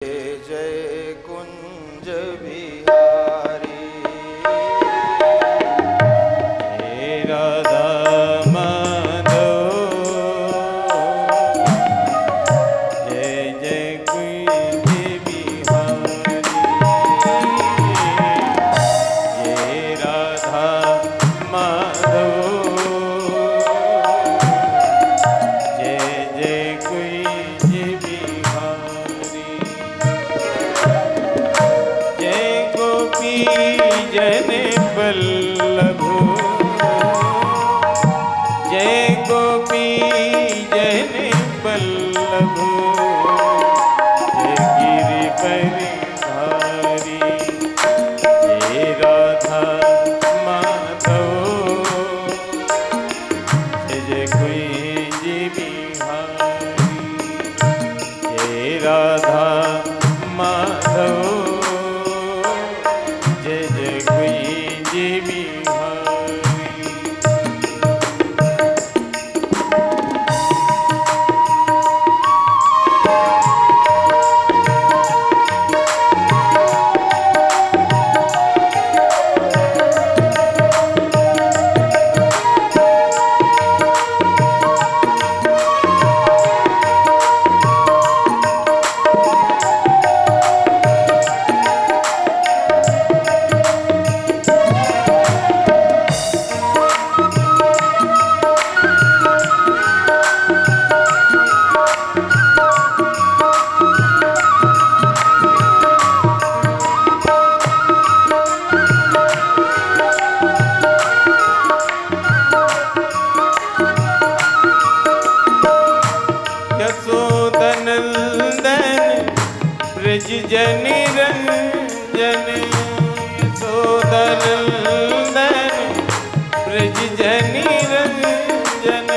जय कुंज बिहारी हे राधा माधव जय जय कुंज बिहारी हे राधा माधव जय जय कुंज बिहारी जय गोपी जन वल्लभ जय गोपी जन वल्लभ जय गिरि परिधारी जय राधा माधव जय जय कुंज बिहारी जय राधा माधव जय जय कुंज बिहारी ब्रज जनि रंजन यशोदनंदन ब्रज जनि रंजन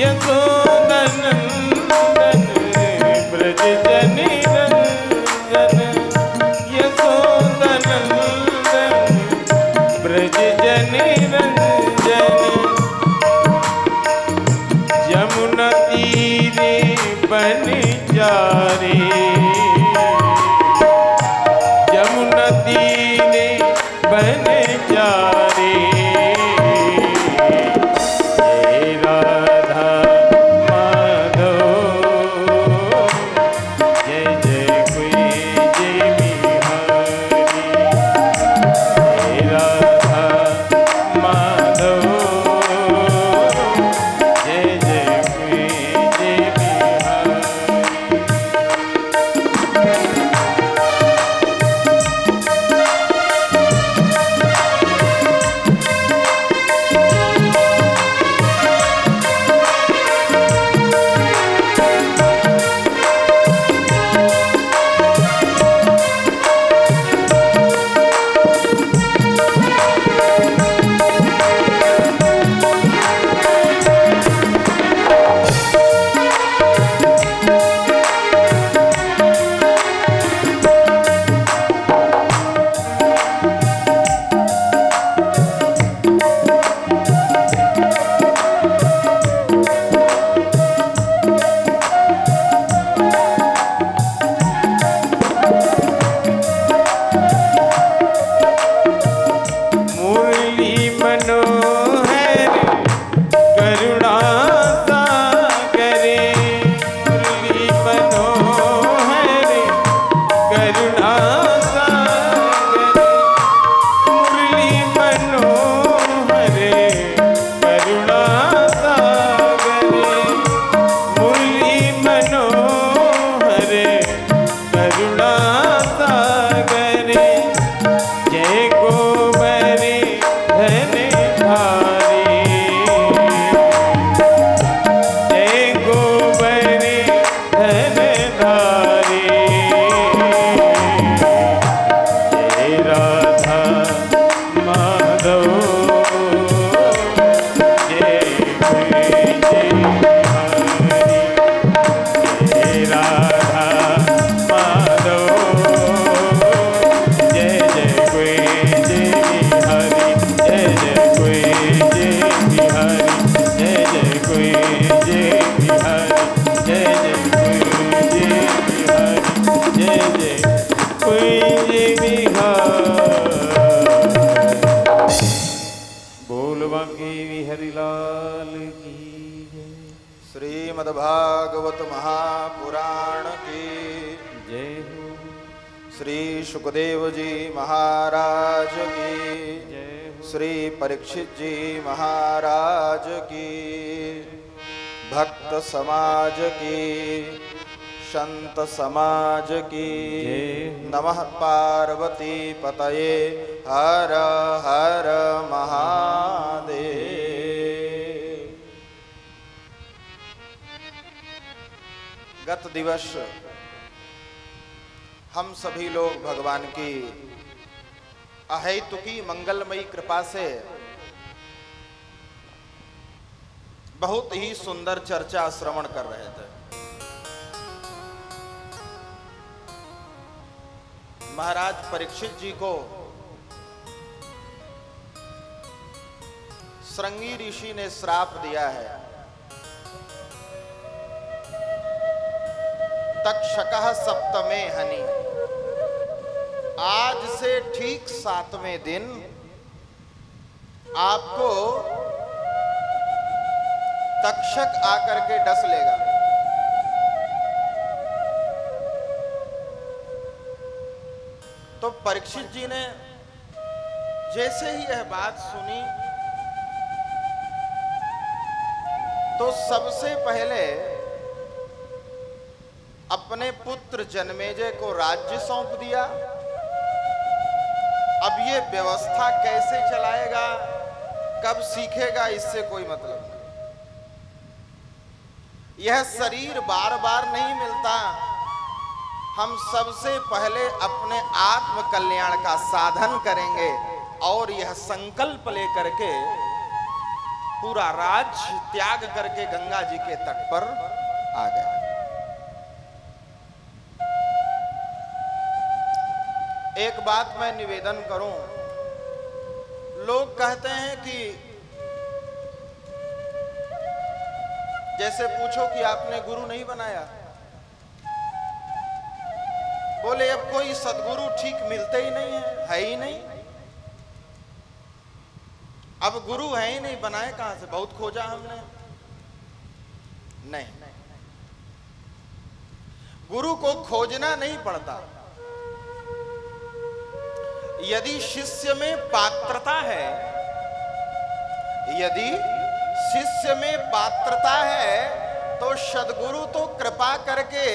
यशोदनंदन ब्रज जनि रंजन यशोदनंदन ब्रज जनि रंजन यमुना तीरे बनचारी यमुना तीरे बनचारी हे राधा माधव जय जय कुंज बिहारी हे राधा माधव जय जय कुंज बिहारी श्रीमद्भागवत महापुराण की जय हो। श्री सुखदेव जी महाराज की जय हो। श्री परीक्षित जी महाराज की भक्त समाज की संत समाज की नमः पार्वती पतये हर हर महादेव। गत दिवस हम सभी लोग भगवान की अहेतुकी मंगलमयी कृपा से बहुत ही सुंदर चर्चा श्रवण कर रहे थे। महाराज परीक्षित जी को श्रृंगी ऋषि ने श्राप दिया है। तक्षकः सप्तमे हनि, आज से ठीक 7वें दिन आपको तक्षक आकर के डस लेगा। तो परीक्षित जी ने जैसे ही यह बात सुनी तो सबसे पहले अपने पुत्र जन्मेजय को राज्य सौंप दिया। अब ये व्यवस्था कैसे चलाएगा, कब सीखेगा, इससे कोई मतलब नहीं। यह शरीर बार बार नहीं मिलता। हम सबसे पहले अपने आत्म कल्याण का साधन करेंगे और यह संकल्प लेकर के पूरा राज्य त्याग करके गंगा जी के तट पर आ गए। एक बात मैं निवेदन करूं, लोग कहते हैं कि जैसे पूछो कि आपने गुरु नहीं बनाया, बोले अब कोई सद्गुरु ठीक मिलते ही नहीं है ही नहीं। अब गुरु है ही नहीं, बनाए कहां से? बहुत खोजा हमने, नहीं। गुरु को खोजना नहीं पड़ता। यदि शिष्य में पात्रता है, यदि शिष्य में पात्रता है तो सद्गुरु तो कृपा करके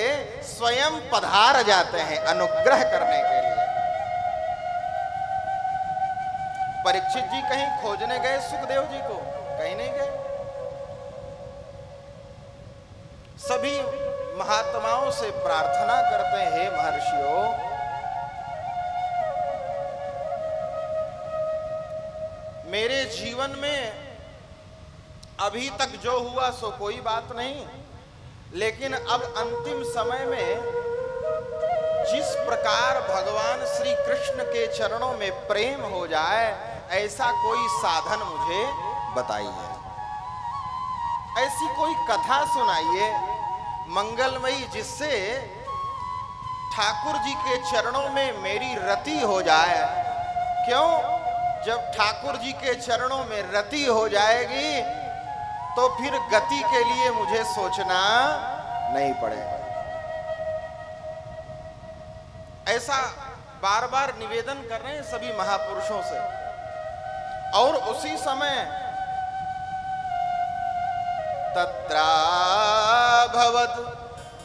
स्वयं पधार जाते हैं अनुग्रह करने के लिए। परीक्षित जी कहीं खोजने गए सुखदेव जी को? कहीं नहीं गए। सभी महात्माओं से प्रार्थना करते हैं, हे महर्षियों, मेरे जीवन में अभी तक जो हुआ सो कोई बात नहीं, लेकिन अब अंतिम समय में जिस प्रकार भगवान श्री कृष्ण के चरणों में प्रेम हो जाए, ऐसा कोई साधन मुझे बताइए, ऐसी कोई कथा सुनाइए मंगलमयी, जिससे ठाकुर जी के चरणों में मेरी रति हो जाए। क्यों? जब ठाकुर जी के चरणों में रति हो जाएगी तो फिर गति के लिए मुझे सोचना नहीं पड़ेगा। ऐसा बार बार निवेदन कर रहे हैं सभी महापुरुषों से। और उसी समय तत्राभवत्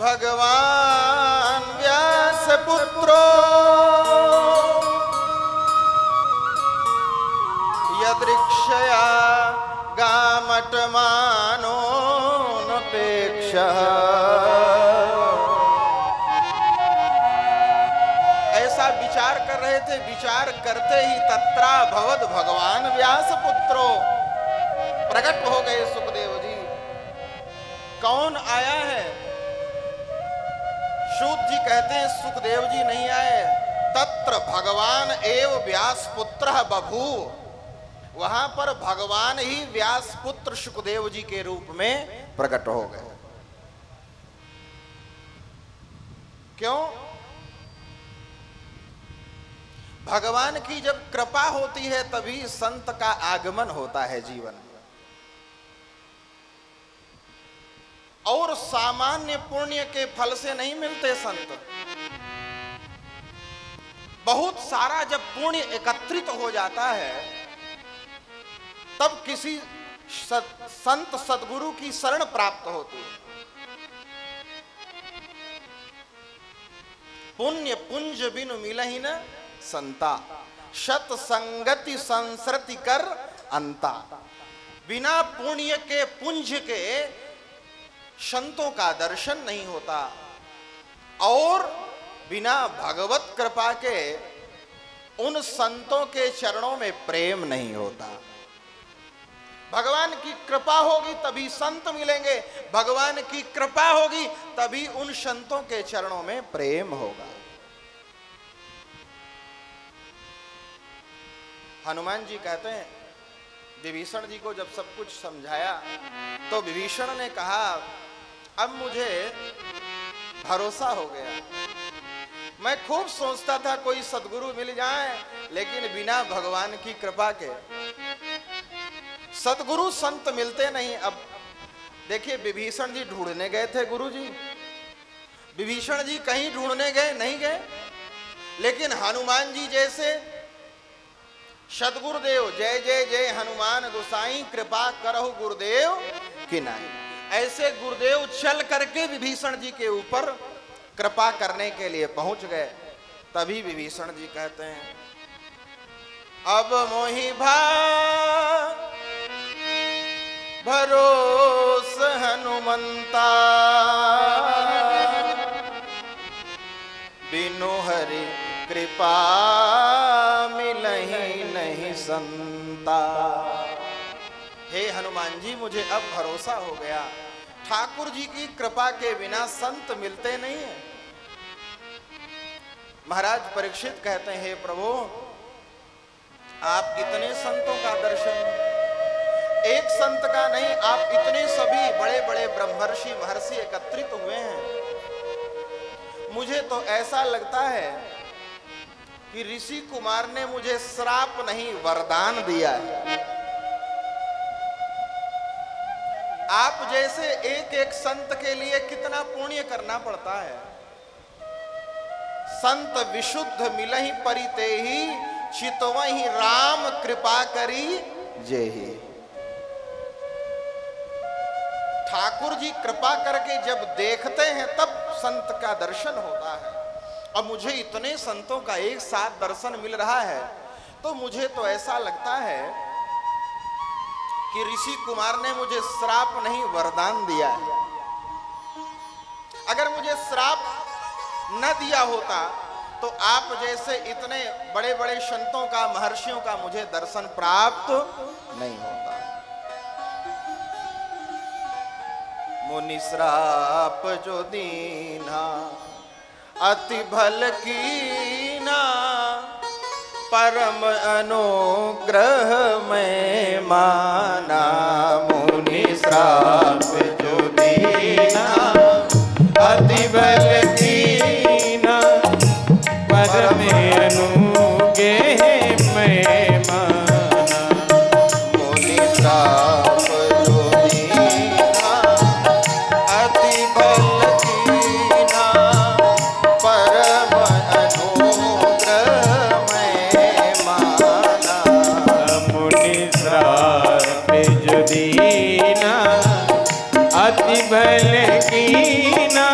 भगवान व्यास पुत्रो यदृक्षया गामटमानोऽनपेक्षः। ऐसा विचार कर रहे थे, विचार करते ही तत्राभवत् भगवान व्यास पुत्रो, प्रकट हो गए सुखदेव जी। कौन आया है? सूत जी कहते हैं सुखदेव जी नहीं आए, तत्र भगवान एव व्यास पुत्र बभूव। वहां पर भगवान ही व्यास पुत्र सुखदेव जी के रूप में प्रकट हो गए। क्यों? भगवान की जब कृपा होती है तभी संत का आगमन होता है जीवन में। और सामान्य पुण्य के फल से नहीं मिलते संत। बहुत सारा जब पुण्य एकत्रित हो जाता है तब किसी संत सद्गुरु की शरण प्राप्त होती है। पुण्य पुंज बिनु मिलहि न संता, शत संगति संसृति कर अंता। बिना पुण्य के पुंज के संतों का दर्शन नहीं होता और बिना भगवत कृपा के उन संतों के चरणों में प्रेम नहीं होता। भगवान की कृपा होगी तभी संत मिलेंगे, भगवान की कृपा होगी तभी उन संतों के चरणों में प्रेम होगा। हनुमान जी कहते हैं विभीषण जी को जब सब कुछ समझाया तो विभीषण ने कहा अब मुझे भरोसा हो गया। मैं खूब सोचता था कोई सद्गुरु मिल जाए, लेकिन बिना भगवान की कृपा के सद्गुरु संत मिलते नहीं। अब देखिए विभीषण जी ढूंढने गए थे गुरु जी, विभीषण जी कहीं ढूंढने गए नहीं गए, लेकिन हनुमान जी जैसे सदगुरुदेव जय जय जय हनुमान गोसाई कृपा करहु गुरुदेव कि नहीं, ऐसे गुरुदेव चल करके विभीषण जी के ऊपर कृपा करने के लिए पहुंच गए। तभी विभीषण जी कहते हैं अब मोहि भरोस हनुमंता, बिनु हरि कृपा मिलहि नहीं संता। हे हनुमान जी मुझे अब भरोसा हो गया, ठाकुर जी की कृपा के बिना संत मिलते नहीं है। महाराज परीक्षित कहते हैं हे प्रभु आप इतने संतों का दर्शन, एक संत का नहीं, आप इतने सभी बड़े बड़े ब्रह्मर्षि महर्षि एकत्रित हुए हैं। मुझे तो ऐसा लगता है कि ऋषि कुमार ने मुझे श्राप नहीं वरदान दिया है। आप जैसे एक एक संत के लिए कितना पुण्य करना पड़ता है। संत विशुद्ध मिलहि परितेहि, चितवहि राम कृपा करी जेहि। ठाकुर जी कृपा करके जब देखते हैं तब संत का दर्शन होता है। अब मुझे इतने संतों का एक साथ दर्शन मिल रहा है तो मुझे तो ऐसा लगता है कि ऋषि कुमार ने मुझे श्राप नहीं वरदान दिया है। अगर मुझे श्राप न दिया होता तो आप जैसे इतने बड़े बड़े संतों का महर्षियों का मुझे दर्शन प्राप्त नहीं होता। मुनि श्राप जो दीना अति भल कीना, परम अनुग्रह में माना। मुनि श्राप जो दीना अति भल कीना, परम अनुग्रह में माना। मुनि श्राप जो दीना अति भल कीना, परम अनुग्रह में माना। मुनि श्राप जो दीना अति भल कीना,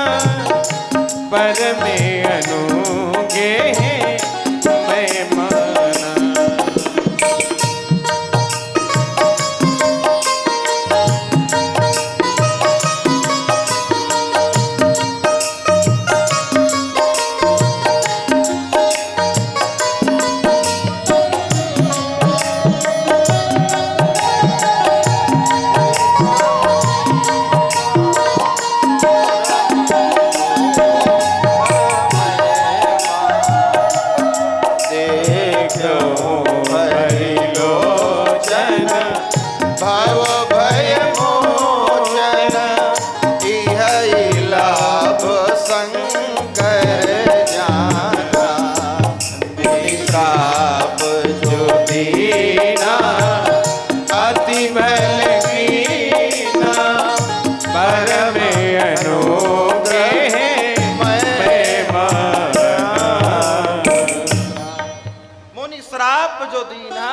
जो दीना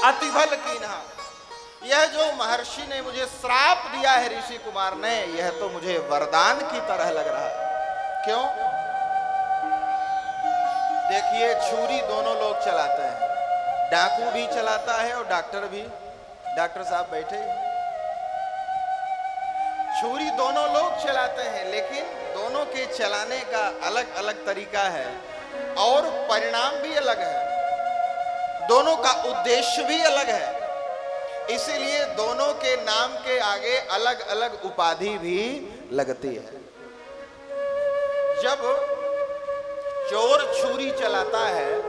अति भल कीन्हा। यह जो महर्षि ने मुझे श्राप दिया है ऋषि कुमार ने, यह तो मुझे वरदान की तरह लग रहा है। क्यों? देखिए, छुरी दोनों लोग चलाते हैं, डाकू भी चलाता है और डॉक्टर भी। डॉक्टर साहब बैठे, छुरी दोनों लोग चलाते हैं, लेकिन दोनों के चलाने का अलग अलग तरीका है और परिणाम भी अलग है, दोनों का उद्देश्य भी अलग है। इसीलिए दोनों के नाम के आगे अलग अलग उपाधि भी लगती है। जब चोर छुरी चलाता है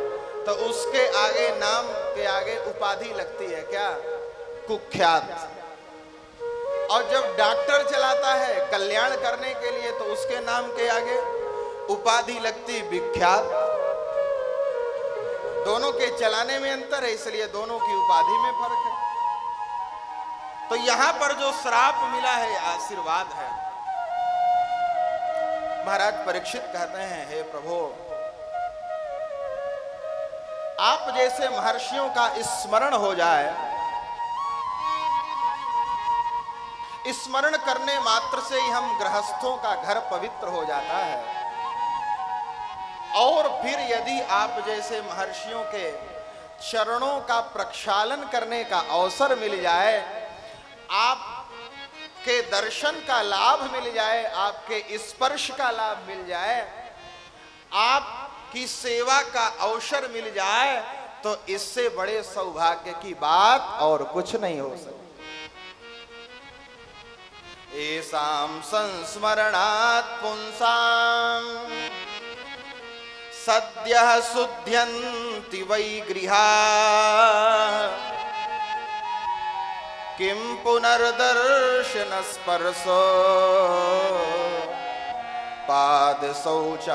तो उसके आगे नाम के आगे उपाधि लगती है, क्या? कुख्यात। और जब डॉक्टर चलाता है कल्याण करने के लिए तो उसके नाम के आगे उपाधि लगती विख्यात। दोनों के चलाने में अंतर है, इसलिए दोनों की उपाधि में फर्क है। तो यहां पर जो श्राप मिला है आशीर्वाद है। महाराज परीक्षित कहते हैं, हे प्रभु, आप जैसे महर्षियों का स्मरण हो जाए, स्मरण करने मात्र से ही हम गृहस्थों का घर पवित्र हो जाता है। और फिर यदि आप जैसे महर्षियों के चरणों का प्रक्षालन करने का अवसर मिल जाए, आपके दर्शन का लाभ मिल जाए, आपके स्पर्श का लाभ मिल जाए, आपकी सेवा का अवसर मिल जाए, तो इससे बड़े सौभाग्य की बात और कुछ नहीं हो सकती। एसाम संस्मरणात् पुंसाम सद्यः शुद्ध्यन्ति वै गृहा किं पुनर्दर्शन स्पर्शो पाद शौचासनादिभिः।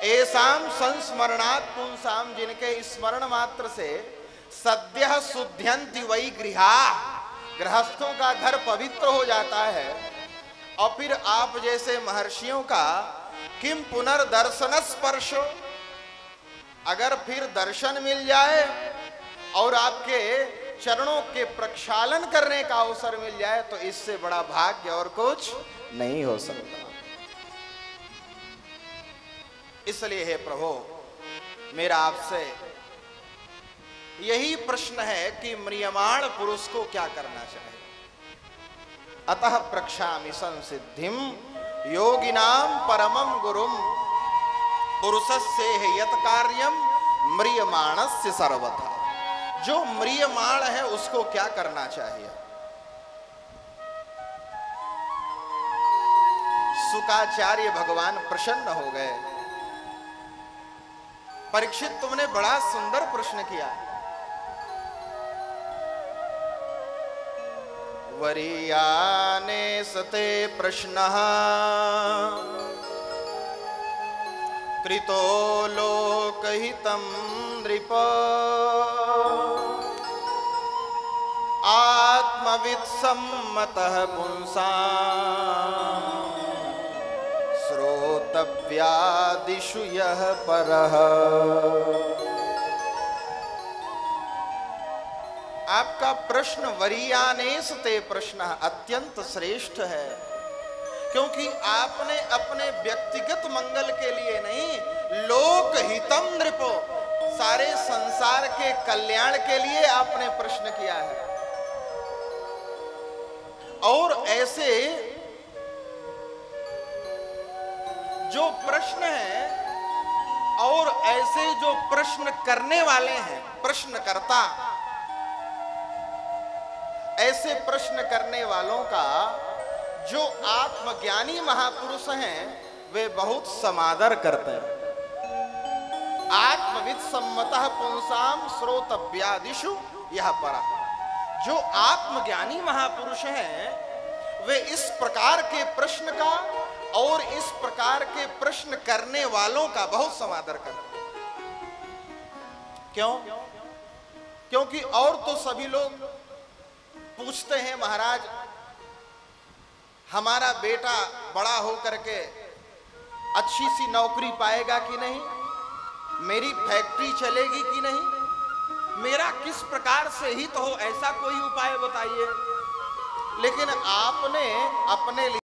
एसाम संस्मरणात् पुंसाम, जिनके स्मरण मात्र से सद्यः शुद्ध्यन्ति वै गृहा, गृहस्थों का घर पवित्र हो जाता है। और फिर आप जैसे महर्षियों का किम पुनर्दर्शन स्पर्शो, अगर फिर दर्शन मिल जाए और आपके चरणों के प्रक्षालन करने का अवसर मिल जाए, तो इससे बड़ा भाग्य और कुछ नहीं हो सकता। इसलिए हे प्रभु, मेरा आपसे यही प्रश्न है कि म्रियमाण पुरुष को क्या करना चाहिए। अतः प्रक्षामि संसिद्धिम योगिनाम परमं गुरुम पुरुषस्य यत् कार्यम म्रियमाणस्य सर्वथा। जो म्रियमाण है उसको क्या करना चाहिए? शुकाचार्य भगवान प्रसन्न हो गए। परीक्षित, तुमने बड़ा सुंदर प्रश्न किया। वरीयाने सते प्रश्नः कृतो लोकहितं नृप आत्मवित् सम्मतः पुंसां श्रोतव्यादिषु यः परः। आपका प्रश्न वरीयानेस ते प्रश्न अत्यंत श्रेष्ठ है, क्योंकि आपने अपने व्यक्तिगत मंगल के लिए नहीं, लोक हितम नृपो, सारे संसार के कल्याण के लिए आपने प्रश्न किया है। और ऐसे जो प्रश्न है और ऐसे जो प्रश्न करने वाले हैं, प्रश्नकर्ता, ऐसे प्रश्न करने वालों का जो आत्मज्ञानी महापुरुष हैं वे बहुत समादर करते हैं। आत्मविद सम्मतः पुंसाम श्रोतव्यादिषु यह परा। जो आत्मज्ञानी महापुरुष हैं वे इस प्रकार के प्रश्न का और इस प्रकार के प्रश्न करने वालों का बहुत समादर करते हैं। क्यों? क्योंकि और तो सभी लोग पूछते हैं, महाराज हमारा बेटा बड़ा हो करके अच्छी सी नौकरी पाएगा कि नहीं, मेरी फैक्ट्री चलेगी कि नहीं, मेरा किस प्रकार से हित हो, ऐसा कोई उपाय बताइए। लेकिन आपने अपने लिए